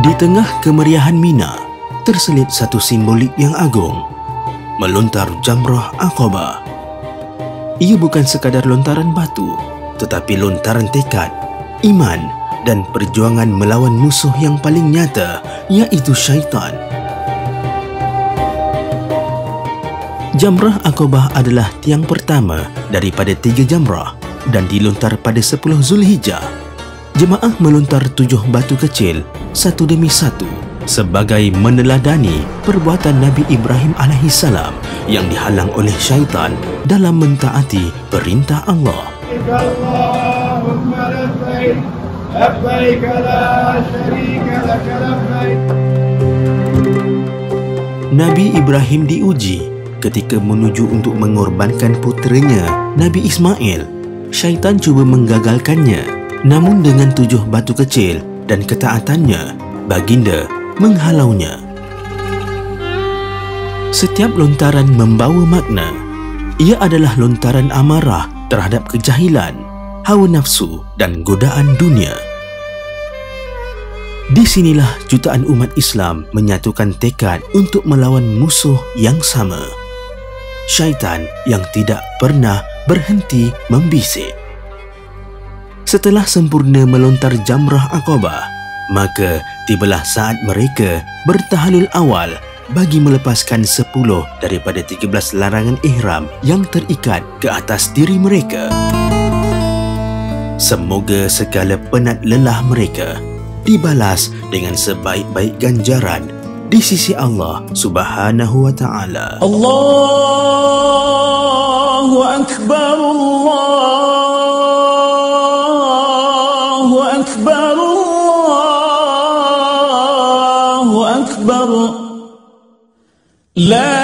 Di tengah kemeriahan Mina, terselip satu simbolik yang agung, melontar Jamrah Aqabah. Ia bukan sekadar lontaran batu, tetapi lontaran tekad, iman dan perjuangan melawan musuh yang paling nyata, iaitu syaitan. Jamrah Aqabah adalah tiang pertama daripada 3 jamrah dan dilontar pada 10 Zulhijjah. Jemaah melontar 7 batu kecil satu demi satu sebagai meneladani perbuatan Nabi Ibrahim alaihissalam yang dihalang oleh syaitan dalam mentaati perintah Allah. Nabi Ibrahim diuji ketika menuju untuk mengorbankan puteranya Nabi Ismail. Syaitan cuba menggagalkannya. Namun dengan 7 batu kecil dan ketaatannya, baginda menghalaunya. Setiap lontaran membawa makna. Ia adalah lontaran amarah terhadap kejahilan, hawa nafsu dan godaan dunia. Di sinilah jutaan umat Islam menyatukan tekad untuk melawan musuh yang sama, syaitan yang tidak pernah berhenti membisik. Setelah sempurna melontar Jamrah Aqabah, maka tibalah saat mereka bertahalul awal bagi melepaskan 10 daripada 13 larangan ihram yang terikat ke atas diri mereka. Semoga segala penat lelah mereka dibalas dengan sebaik-baik ganjaran di sisi Allah Subhanahu wa taala. Allahu akbar, Allahu akbar, Allahu akbar. La